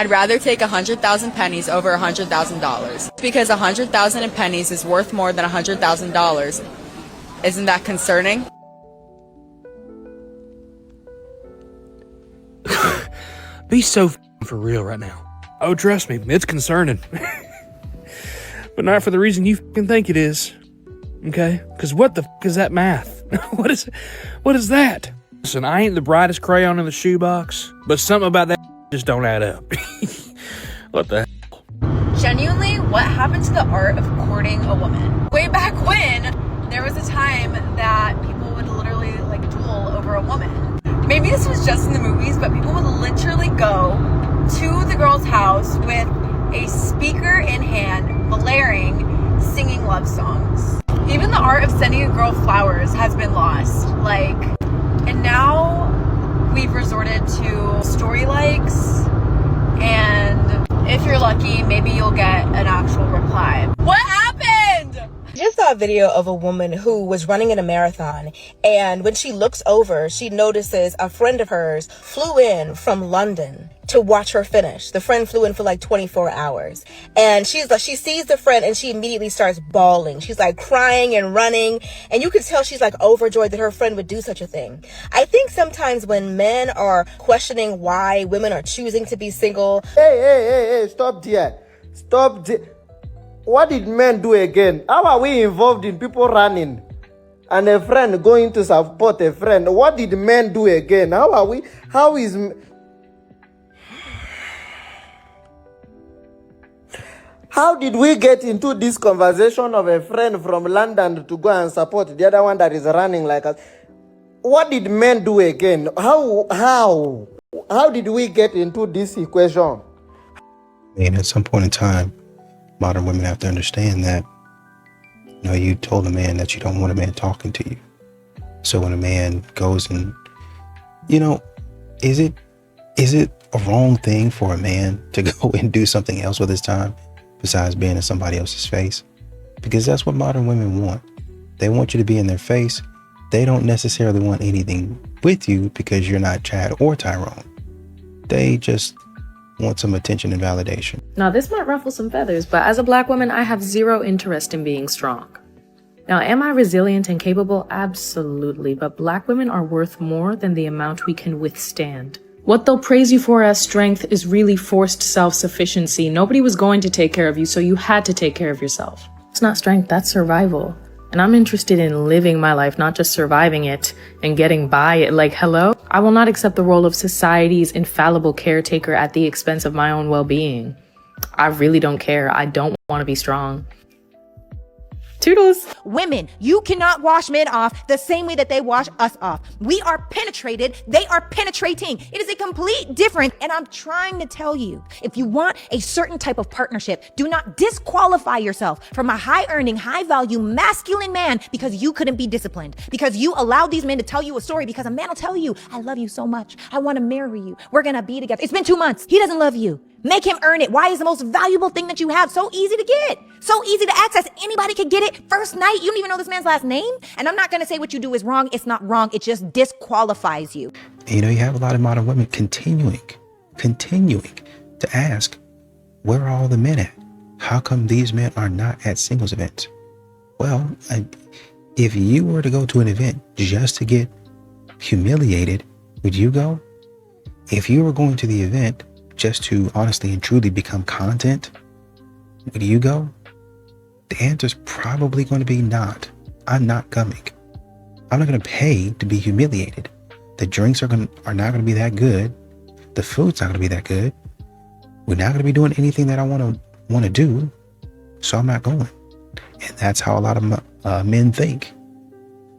I'd rather take 100,000 pennies over $100,000 because 100,000 in pennies is worth more than $100,000. Isn't that concerning? Be so for real right now. Oh, trust me, it's concerning. But not for the reason you think it is. Okay? Because what the is that math? What is that? Listen, I ain't the brightest crayon in the shoebox, but something about that just don't add up. What the hell? Genuinely, what happened to the art of courting a woman? Way back when, there was a time that people would literally like duel over a woman. Maybe this was just in the movies, but people would literally go to the girl's house with a speaker in hand, blaring, singing love songs. Even the art of sending a girl flowers has been lost. And now we've resorted to story likes, and if you're lucky, maybe you'll get an actual reply. What happened? I just saw a video of a woman who was running in a marathon, and when she looks over, she notices a friend of hers flew in from London to watch her finish. The friend flew in for like 24 hours, and she sees the friend and she immediately starts bawling. She's like crying and running, and you can tell she's like overjoyed that her friend would do such a thing. I think sometimes when men are questioning why women are choosing to be single, Hey, stop there. What did men do again? How are we involved in people running and a friend going to support a friend? What did men do again? How did we get into this conversation of a friend from London to go and support the other one that is running like us? What did men do again? How did we get into this equation? And at some point in time, modern women have to understand that, you told a man that you don't want a man talking to you. So when a man goes and, is it a wrong thing for a man to go and do something else with his time besides being in somebody else's face? Because that's what modern women want. They want you to be in their face. They don't necessarily want anything with you because you're not Chad or Tyrone. They just want some attention and validation. Now, this might ruffle some feathers, but as a Black woman, I have zero interest in being strong. Now, am I resilient and capable? Absolutely, but Black women are worth more than the amount we can withstand. What they'll praise you for as strength is really forced self-sufficiency. Nobody was going to take care of you, so you had to take care of yourself. It's not strength, that's survival. And I'm interested in living my life, not just surviving it and getting by it. Hello? I will not accept the role of society's infallible caretaker at the expense of my own well-being. I really don't care. I don't want to be strong. Toodles. Women, you cannot wash men off the same way that they wash us off. We are penetrated. They are penetrating. It is a complete difference. And I'm trying to tell you, if you want a certain type of partnership, do not disqualify yourself from a high earning, high value, masculine man because you couldn't be disciplined, because you allowed these men to tell you a story, because a man will tell you, I love you so much. I want to marry you. We're going to be together. It's been 2 months. He doesn't love you. Make him earn it. Why is the most valuable thing that you have so easy to get? So easy to access. Anybody can get it. First night, you don't even know this man's last name. And I'm not going to say what you do is wrong. It's not wrong. It just disqualifies you. You have a lot of modern women continuing to ask, where are all the men at? How come these men are not at singles events? Well, if you were to go to an event just to get humiliated, would you go? If you were going to the event just to honestly and truly become content, would you go? The answer is probably going to be not. I'm not coming. I'm not going to pay to be humiliated. The drinks are not going to be that good. The food's not going to be that good. We're not going to be doing anything that I want to do. So I'm not going. And that's how a lot of men think.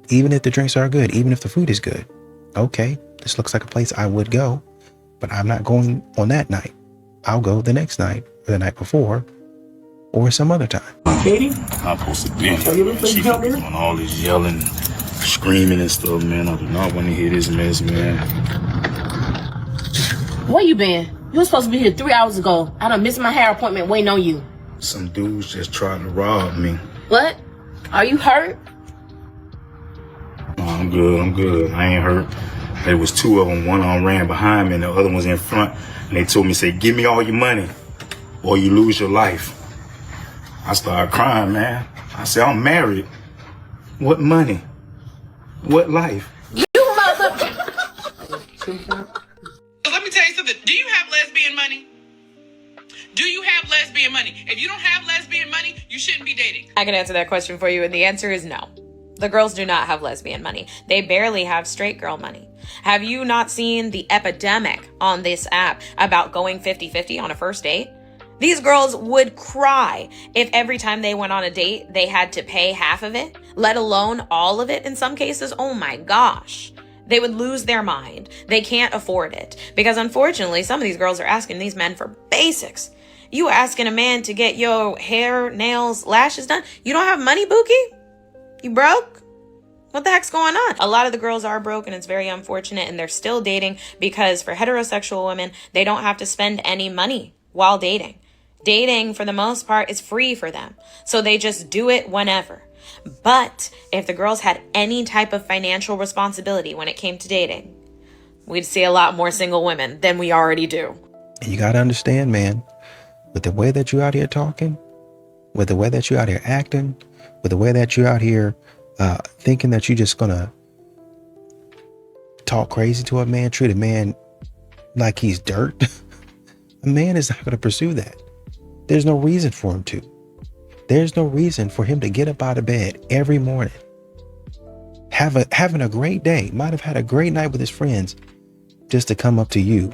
Even if the drinks are good, even if the food is good. Okay, this looks like a place I would go. But I'm not going on that night. I'll go the next night, or the night before, or some other time. Katie? I'm supposed to be in there. She doing all this yelling, screaming and stuff, man. I do not want to hear this mess, man. Where you been? You were supposed to be here 3 hours ago. I done missed my hair appointment waiting on you. Some dudes just tried to rob me. What? Are you hurt? No, I'm good. I ain't hurt. There was two of them. One of them ran behind me and the other one's in front. And they told me, say, give me all your money or you lose your life. I started crying, man. I said, I'm married. What money? What life? You mother. Let me tell you something. Do you have lesbian money? Do you have lesbian money? If you don't have lesbian money, you shouldn't be dating. I can answer that question for you, and the answer is no. The girls do not have lesbian money. They barely have straight girl money. Have you not seen the epidemic on this app about going 50-50 on a first date? These girls would cry if every time they went on a date, they had to pay half of it, let alone all of it in some cases. Oh my gosh. They would lose their mind. They can't afford it because unfortunately, some of these girls are asking these men for basics. You asking a man to get your hair, nails, lashes done? You don't have money, Bookie? You broke? What the heck's going on? A lot of the girls are broke and it's very unfortunate and they're still dating because for heterosexual women, they don't have to spend any money while dating. Dating, for the most part, is free for them. So they just do it whenever. But if the girls had any type of financial responsibility when it came to dating, we'd see a lot more single women than we already do. And you got to understand, man, with the way that you out here talking, with the way that you out here acting, with the way that you out here thinking that you're just going to talk crazy to a man, treat a man like he's dirt, a man is not going to pursue that. There's no reason for him to. There's no reason for him to get up out of bed every morning, having a great day, might have had a great night with his friends, just to come up to you.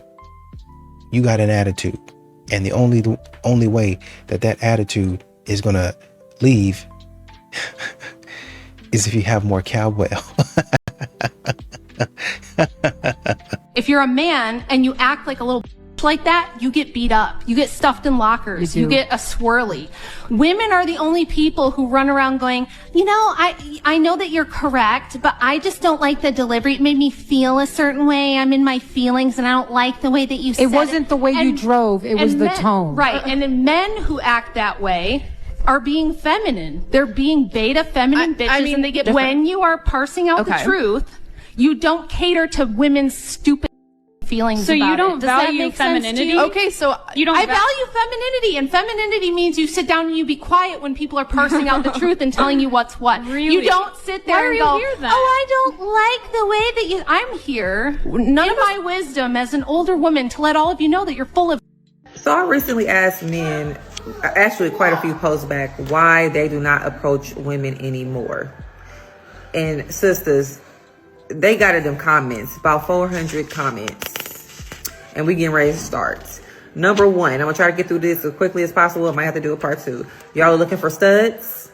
You got an attitude. And the only way that attitude is going to leave is if you have more cowbell. If you're a man and you act like a little like that, you get beat up. You get stuffed in lockers. You get a swirly. Women are the only people who run around going, you know, I know that you're correct, but I just don't like the delivery. It made me feel a certain way. I'm in my feelings and I don't like the way that you said it. It wasn't the way you drove. It was the tone. Right. And then men who act that way are being feminine. They're being beta feminine bitches. I mean, and they get, when you are parsing out the truth, you don't cater to women's stupid feelings. So you don't value femininity? Okay, so you don't. I value femininity, and femininity means you sit down and you be quiet when people are parsing out the truth and telling you what's what. Really? You don't sit there and go, "Oh, I don't like the way that you." I'm here, none of my wisdom as an older woman, to let all of you know that you're full of. So I recently asked men, actually quite a few posts back, why they do not approach women anymore. And sisters, they got in them comments, about 400 comments. And we getting ready to start. Number one, I'm going to try to get through this as quickly as possible. I might have to do a part two. Y'all are looking for studs?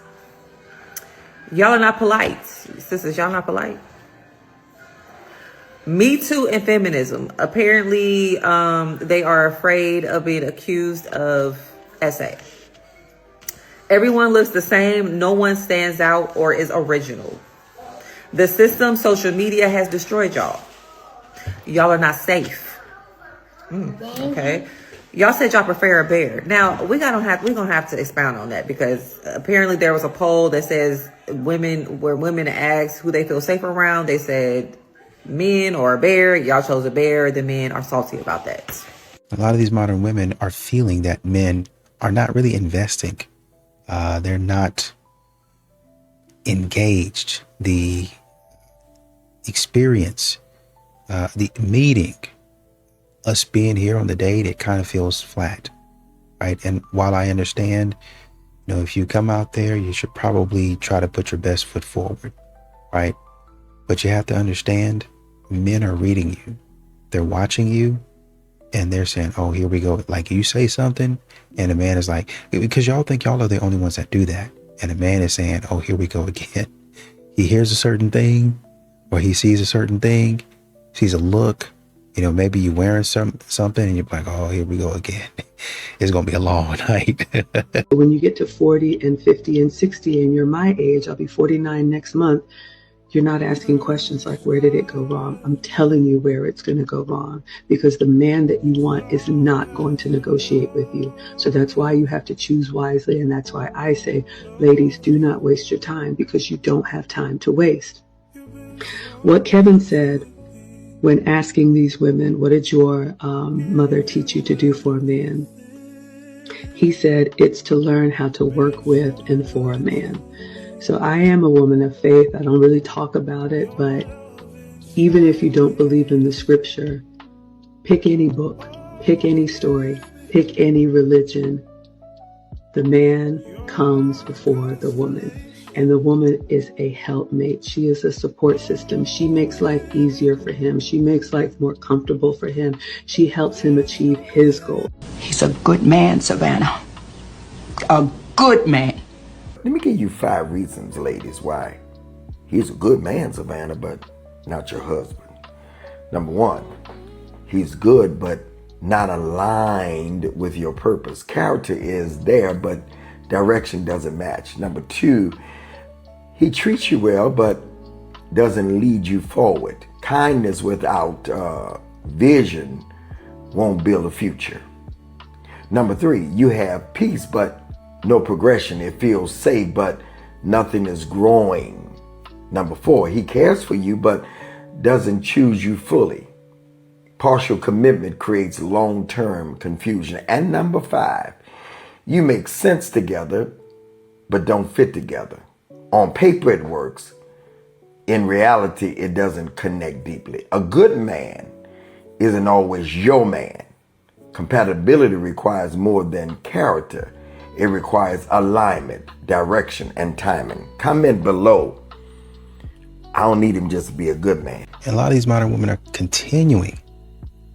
Y'all are not polite. Sisters, y'all not polite. Me Too and feminism. Apparently, they are afraid of being accused of SA. Everyone looks the same. No one stands out or is original. The system, social media, has destroyed y'all. Y'all are not safe. Okay. Y'all said y'all prefer a bear. Now, we're gonna have to expound on that because apparently there was a poll that says where women asked who they feel safer around, they said men or a bear. Y'all chose a bear. The men are salty about that. A lot of these modern women are feeling that men are not really investing. They're not engaged. The experience, the meeting, us being here on the date, it kind of feels flat, right? And while I understand, you know, if you come out there, you should probably try to put your best foot forward, right? But you have to understand, men are reading you. They're watching you and they're saying, oh, here we go. Like you say something and a man is like, because y'all think y'all are the only ones that do that. And a man is saying, oh, here we go again. He hears a certain thing or he sees a certain thing, sees a look. You know, maybe you're wearing something and you're like, oh, here we go again. It's going to be a long night. When you get to 40 and 50 and 60 and you're my age, I'll be 49 next month, you're not asking questions like, where did it go wrong? I'm telling you where it's going to go wrong because the man that you want is not going to negotiate with you. So that's why you have to choose wisely. And that's why I say, ladies, do not waste your time because you don't have time to waste. What Kevin said when asking these women, what did your mother teach you to do for a man? He said, it's to learn how to work with and for a man. So I am a woman of faith. I don't really talk about it, but even if you don't believe in the scripture, pick any book, pick any story, pick any religion. The man comes before the woman, and the woman is a helpmate. She is a support system. She makes life easier for him. She makes life more comfortable for him. She helps him achieve his goal. He's a good man, Savannah. A good man. Let me give you 5 reasons, ladies, why he's a good man, Savannah, but not your husband. Number 1, he's good, but not aligned with your purpose. Character is there, but direction doesn't match. Number 2, he treats you well, but doesn't lead you forward. Kindness without vision won't build a future. Number 3, you have peace, but no progression. It feels safe, but nothing is growing. Number 4, he cares for you, but doesn't choose you fully. Partial commitment creates long-term confusion. And number 5, you make sense together, but don't fit together. On paper it works. In reality, it doesn't connect deeply. A good man isn't always your man. Compatibility requires more than character. It requires alignment, direction, and timing. Comment below. I don't need him just to be a good man. And a lot of these modern women are continuing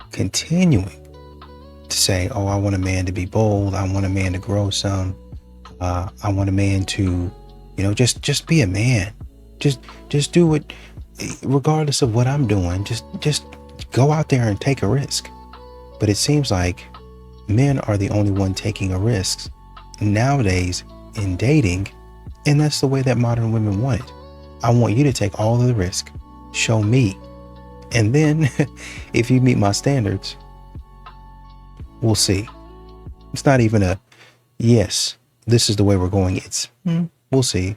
to say, oh, I want a man to be bold. I want a man to grow some. I want a man to, just be a man. Just do it regardless of what I'm doing. Just go out there and take a risk. But it seems like men are the only one taking a risk nowadays in dating. And that's the way that modern women want it. I want you to take all of the risk. Show me. And then if you meet my standards, we'll see. It's not even a, yes, this is the way we're going. It's, we'll see.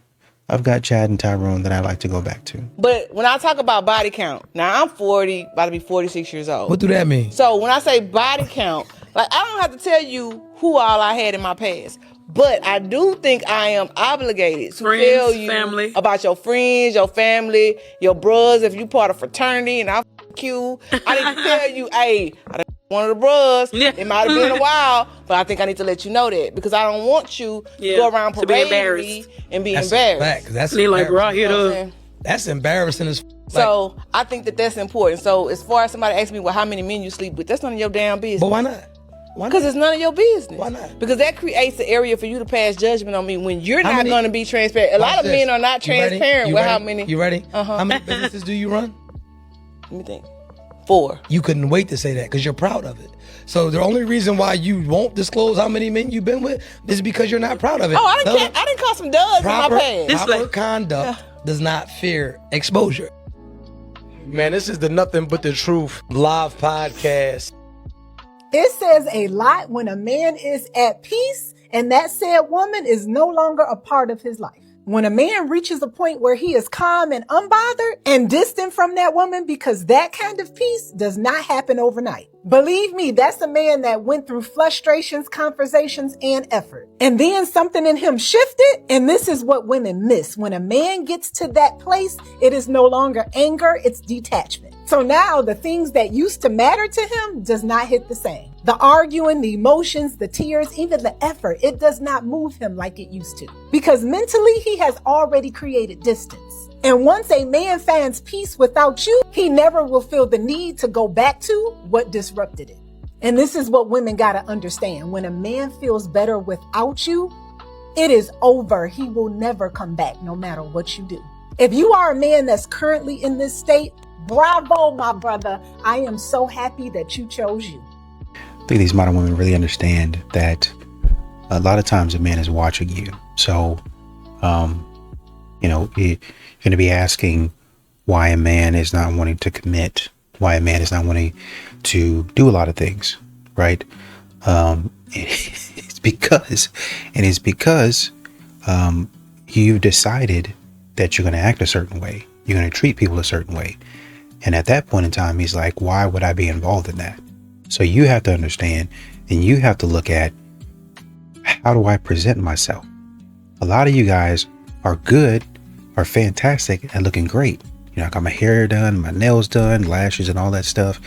I've got Chad and Tyrone that I like to go back to. But when I talk about body count, now I'm 40, about to be 46 years old. What do that mean? So when I say body count, like I don't have to tell you who all I had in my past. But I do think I am obligated to tell you family. About your friends, your family, your bros. If you part of fraternity and I you, I need to tell you, hey, I done one of the bros. Yeah. It might have been a while, but I think I need to let you know that because I don't want you to go around parading me and be embarrassed. That's like right here. That's embarrassing as So I think that's important. So as far as somebody asks me, well, how many men you sleep with, that's none of your damn business. But why not? Because it's none of your business. Why not? Because that creates an area for you to pass judgment on me when you're not going to be transparent. A lot of men are not transparent with how many. You ready? How many businesses do you run? Let me think. 4. You couldn't wait to say that because you're proud of it. So the only reason why you won't disclose how many men you've been with is because you're not proud of it. Oh, I didn't call some duds in my past. Proper conduct does not fear exposure. Man, this is the Nothing But the Truth live podcast. It says a lot when a man is at peace and that said woman is no longer a part of his life. When a man reaches a point where he is calm and unbothered and distant from that woman, because that kind of peace does not happen overnight. Believe me, that's a man that went through frustrations, conversations, and effort. And then something in him shifted, and this is what women miss. When a man gets to that place, it is no longer anger, it's detachment. So now the things that used to matter to him does not hit the same. The arguing, the emotions, the tears, even the effort, it does not move him like it used to. Because mentally, he has already created distance. And once a man finds peace without you, he never will feel the need to go back to what disrupted it. And this is what women gotta understand. When a man feels better without you, it is over. He will never come back, no matter what you do. If you are a man that's currently in this state, bravo, my brother. I am so happy that you chose you. I think these modern women really understand that a lot of times a man is watching you. So, you're going to be asking why a man is not wanting to commit, why a man is not wanting to do a lot of things, right? It's because you've decided that you're going to act a certain way. You're going to treat people a certain way. And at that point in time, he's like, why would I be involved in that? So you have to understand, and you have to look at, how do I present myself? A lot of you guys are good, are fantastic, and looking great. You know, I got my hair done, my nails done, lashes and all that stuff.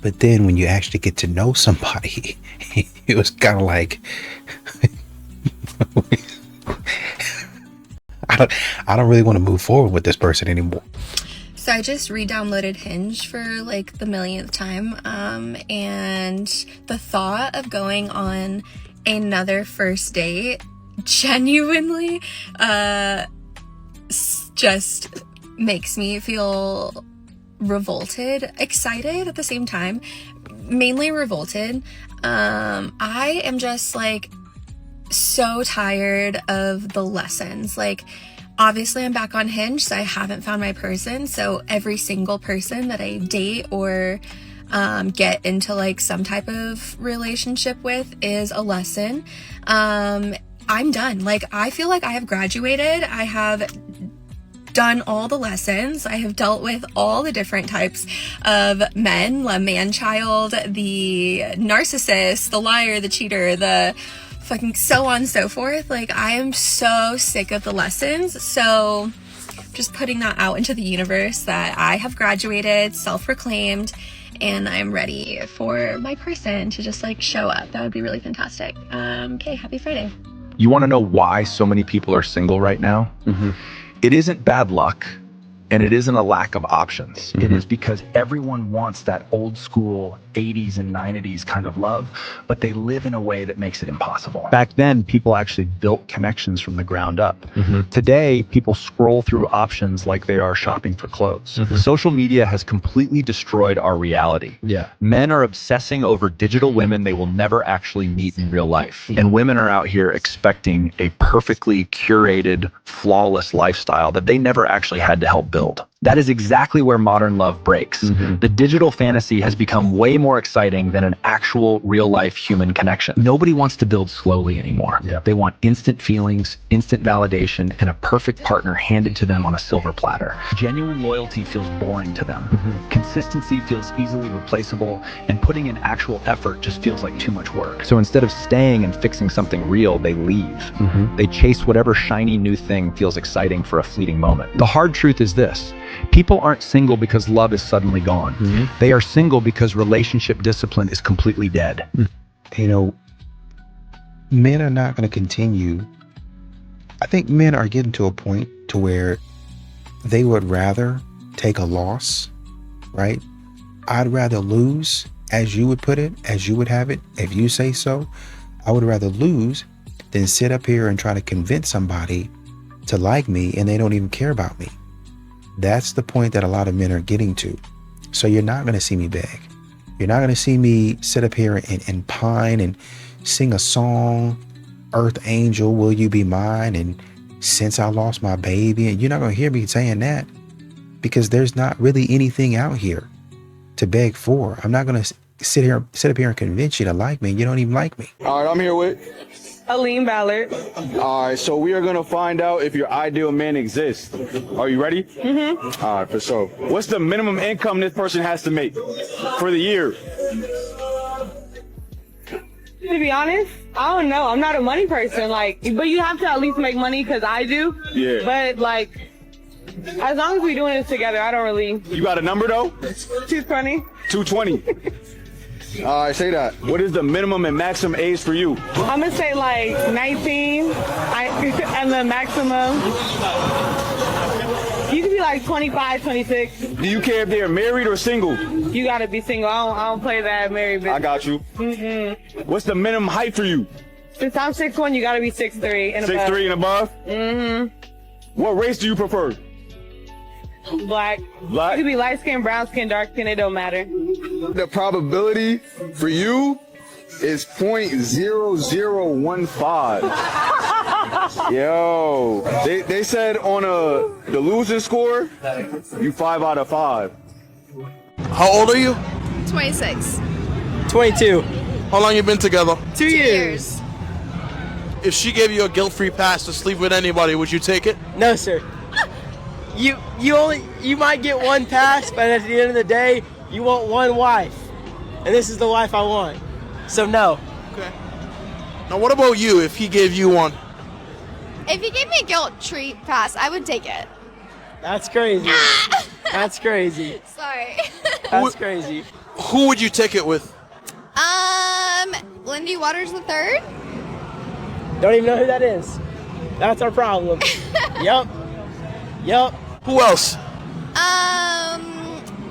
But then when you actually get to know somebody, it was kind of like, I don't really want to move forward with this person anymore. So I just re-downloaded Hinge for like the millionth time, and the thought of going on another first date genuinely just makes me feel revolted, excited at the same time, mainly revolted. I am just like so tired of the lessons. Like, obviously I'm back on Hinge, so I haven't found my person. So every single person that I date or get into like some type of relationship with is a lesson. I'm done. Like, I feel like I have graduated. I have done all the lessons. I have dealt with all the different types of men, the man-child, the narcissist, the liar, the cheater, the fucking so on and so forth. Like, I am so sick of the lessons. So just putting that out into the universe that I have graduated, self-proclaimed, and I'm ready for my person to just like show up. That would be really fantastic. Okay, happy Friday. You want to know why so many people are single right now? It isn't bad luck, and it isn't a lack of options. It is because everyone wants that old school 80s and 90s kind of love, but they live in a way that makes it impossible. Back then, people actually built connections from the ground up. Today, people scroll through options like they are shopping for clothes. Social media has completely destroyed our reality. Men are obsessing over digital women they will never actually meet in real life. And women are out here expecting a perfectly curated, flawless lifestyle that they never actually had to help build. That is exactly where modern love breaks. The digital fantasy has become way more exciting than an actual real-life human connection. Nobody wants to build slowly anymore. They want instant feelings, instant validation, and a perfect partner handed to them on a silver platter. Genuine loyalty feels boring to them. Consistency feels easily replaceable, and putting in actual effort just feels like too much work. So instead of staying and fixing something real, they leave. They chase whatever shiny new thing feels exciting for a fleeting moment. The hard truth is this: people aren't single because love is suddenly gone. They are single because relationship discipline is completely dead. You know, men are not going to continue. I think men are getting to a point to where they would rather take a loss, right? I'd rather lose, as you would put it, as you would have it, if you say so. I would rather lose than sit up here and try to convince somebody to like me and they don't even care about me. That's the point that a lot of men are getting to. So you're not going to see me beg. You're not going to see me sit up here and pine and sing a song, Earth Angel, will you be mine? And since I lost my baby, and you're not going to hear me saying that because there's not really anything out here to beg for. I'm not going to sit up here and convince you to like me. You don't even like me. All right, I'm here with Aline Ballard. All right, so we are gonna find out if your ideal man exists. Are you ready? All right, for sure. What's the minimum income this person has to make for the year? To be honest, I don't know. I'm not a money person. But you have to at least make money because I do. Yeah. But as long as we're doing this together, I don't really. You got a number though? 220. 220. All right, say that. What is the minimum and maximum age for you? I'm gonna say 19, and the maximum. You could be 25, 26. Do you care if they're married or single? You gotta be single. I don't play that married bitch. I got you. What's the minimum height for you? Since I'm 6'1", you gotta be 6'3" and above. 6'3" and above? What race do you prefer? Black. Black? You could be light skin, brown skin, dark skin, it don't matter. The probability for you is 0.0015. Yo, they said on the losing score, you 5 out of 5. How old are you? 26. 22. How long you been together? 2 years. If she gave you a guilt-free pass to sleep with anybody, would you take it? No, sir. you might get one pass, but at the end of the day, you want one wife. And this is the wife I want. So no. Okay. Now what about you if he gave you one? If you gave me a guilt trip pass, I would take it. That's crazy. That's crazy. Sorry. That's crazy. Who would you take it with? Lindy Waters III? Don't even know who that is. That's our problem. Yep. Who else?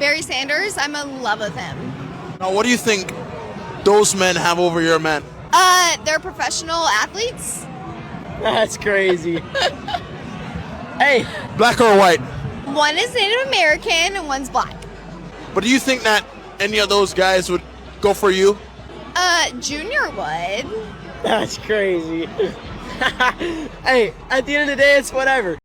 Barry Sanders. I'm in love with him. Now what do you think those men have over your men? They're professional athletes. That's crazy. Hey. Black or white? One is Native American and one's black. But do you think that any of those guys would go for you? Junior would. That's crazy. Hey, at the end of the day, it's whatever.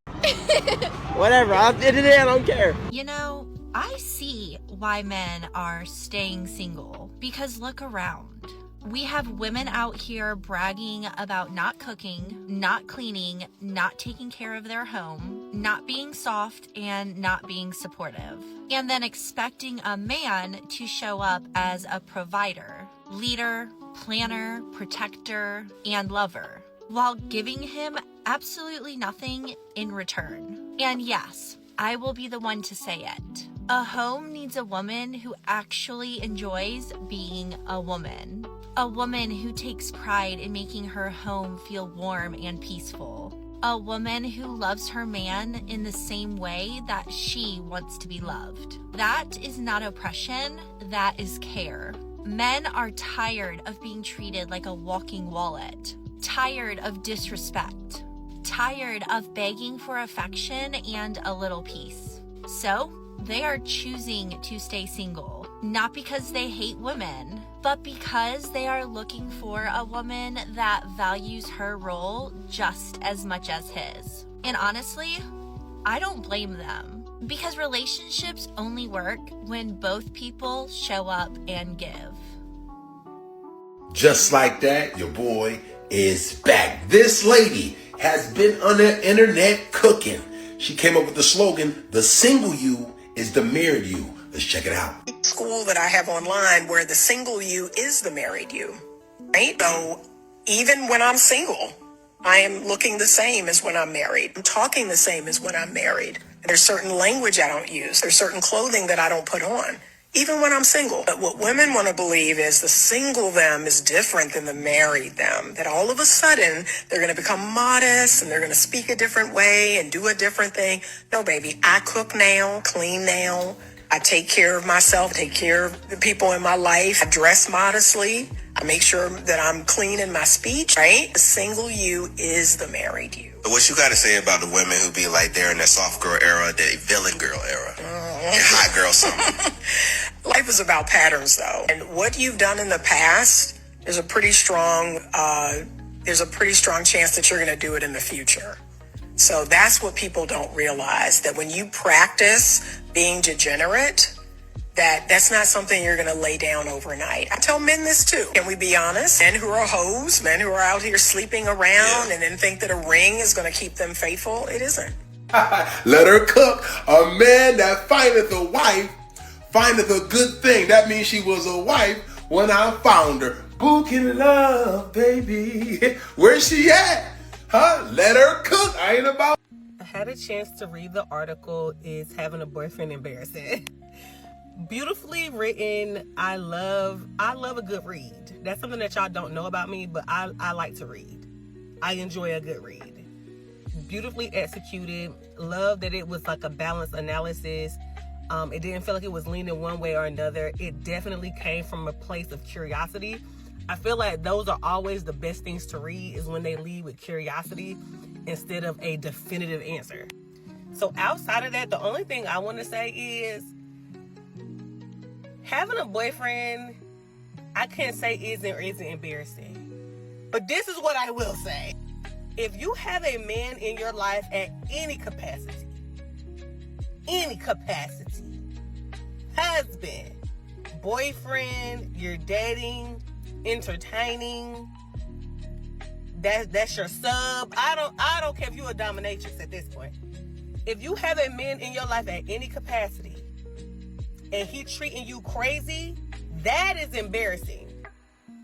Whatever. At the end of the day, I don't care. You know, I see why men are staying single. Because look around. We have women out here bragging about not cooking, not cleaning, not taking care of their home, not being soft, and not being supportive. And then expecting a man to show up as a provider, leader, planner, protector, and lover, while giving him absolutely nothing in return. And yes, I will be the one to say it. A home needs a woman who actually enjoys being a woman. A woman who takes pride in making her home feel warm and peaceful. A woman who loves her man in the same way that she wants to be loved. That is not oppression, that is care. Men are tired of being treated like a walking wallet. Tired of disrespect. Tired of begging for affection and a little peace. So, they are choosing to stay single. Not because they hate women, but because they are looking for a woman that values her role just as much as his. And honestly, I don't blame them. Because relationships only work when both people show up and give. Just like that, your boy is back. This lady has been on the internet cooking. She came up with the slogan, the single you is the married you. Let's check it out. School that I have online where the single you is the married you, right? So even when I'm single, I am looking the same as when I'm married. I'm talking the same as when I'm married. There's certain language I don't use. There's certain clothing that I don't put on, even when I'm single. But what women want to believe is the single them is different than the married them. That all of a sudden they're going to become modest and they're going to speak a different way and do a different thing. No, baby, I cook now, clean now. I take care of myself, take care of the people in my life. I dress modestly. I make sure that I'm clean in my speech, right? The single you is the married you. What you got to say about the women who be like they're in that soft girl era, the villain girl era, and hot girl summer? Life is about patterns, though. And what you've done in the past, there's a pretty strong chance that you're going to do it in the future. So that's what people don't realize, that when you practice being degenerate, that's not something you're going to lay down overnight. I tell men this too. Can we be honest? Men who are hoes, men who are out here sleeping around and then think that a ring is going to keep them faithful. It isn't. Let her cook. A man that findeth a wife findeth a good thing. That means she was a wife when I found her. Booking love, baby. Where's she at? Huh? Let her cook. I ain't about. I had a chance to read the article, Is Having a Boyfriend Embarrassing? Beautifully written. I love a good read. That's something that y'all don't know about me, but I like to read. I enjoy a good read. Beautifully executed. Love that it was like a balanced analysis. It didn't feel like it was leaning one way or another. It definitely came from a place of curiosity. I feel like those are always the best things to read, is when they lead with curiosity instead of a definitive answer. So outside of that, the only thing I want to say is having a boyfriend, I can't say isn't or isn't embarrassing. But this is what I will say. If you have a man in your life at any capacity, husband, boyfriend, you're dating, entertaining, that's your sub. I don't care if you're a dominatrix at this point. If you have a man in your life at any capacity and he treating you crazy, that is embarrassing.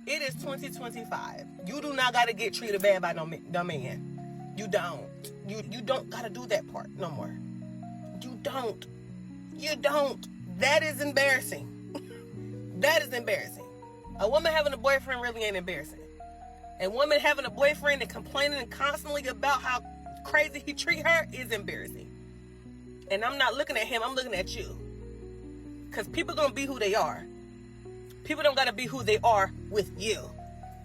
It is 2025. You do not got to get treated bad by no man. You don't. You don't got to do that part no more. You don't. That is embarrassing. That is embarrassing. A woman having a boyfriend really ain't embarrassing. A woman having a boyfriend and complaining constantly about how crazy he treat her is embarrassing. And I'm not looking at him, I'm looking at you. Because people gonna be who they are. People don't gotta be who they are with you.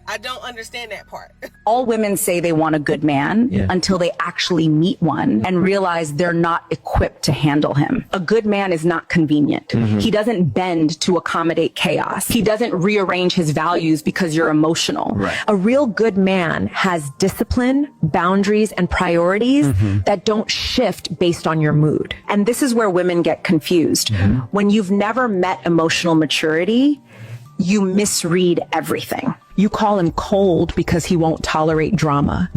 I don't understand that part. All women say they want a good man until they actually meet one and realize they're not equipped to handle him. A good man is not convenient. He doesn't bend to accommodate chaos. He doesn't rearrange his values because you're emotional. A real good man has discipline, boundaries, and priorities that don't shift based on your mood. And this is where women get confused. When you've never met emotional maturity, you misread everything. You call him cold because he won't tolerate drama.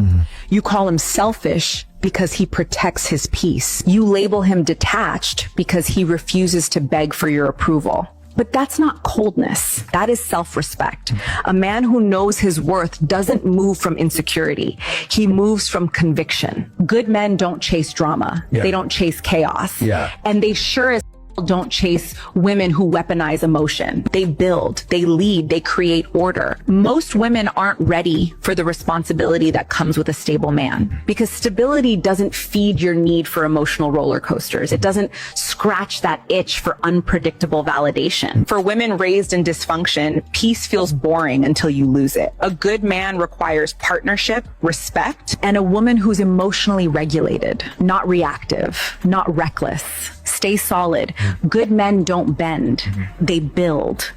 You call him selfish because he protects his peace. You label him detached because he refuses to beg for your approval. But that's not coldness. That is self-respect. A man who knows his worth doesn't move from insecurity. He moves from conviction. Good men don't chase drama. They don't chase chaos. And they sure as don't chase women who weaponize emotion. They build, they lead, they create order. Most women aren't ready for the responsibility that comes with a stable man because stability doesn't feed your need for emotional roller coasters. It doesn't scratch that itch for unpredictable validation. For women raised in dysfunction, peace feels boring until you lose it. A good man requires partnership, respect, and a woman who's emotionally regulated, not reactive, not reckless. Stay solid. Good men don't bend. They build.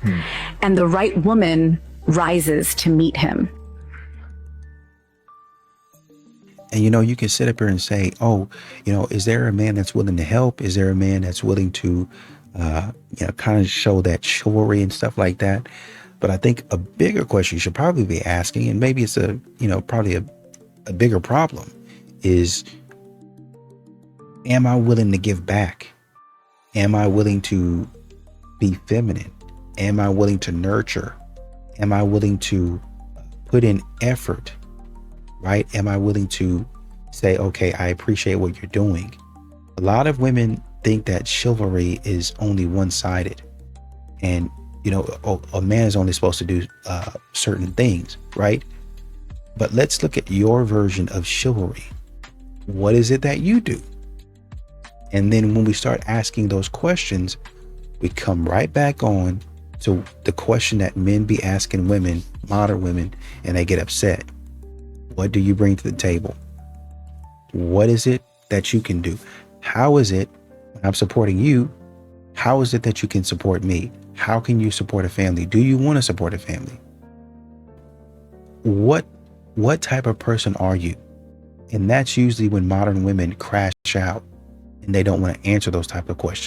And the right woman rises to meet him. And, you can sit up here and say, oh, is there a man that's willing to help? Is there a man that's willing to, kind of show that chivalry and stuff like that? But I think a bigger question you should probably be asking, and maybe it's probably a bigger problem, is, am I willing to give back? Am I willing to be feminine? Am I willing to nurture? Am I willing to put in effort? Right? Am I willing to say, okay, I appreciate what you're doing? A lot of women think that chivalry is only one-sided. And, a man is only supposed to do certain things, right? But let's look at your version of chivalry. What is it that you do? And then when we start asking those questions, we come right back on to the question that men be asking women, modern women, and they get upset. What do you bring to the table? What is it that you can do? How is it when I'm supporting you? How is it that you can support me? How can you support a family? Do you want to support a family? What type of person are you? And that's usually when modern women crash out. And they don't want to answer those type of questions.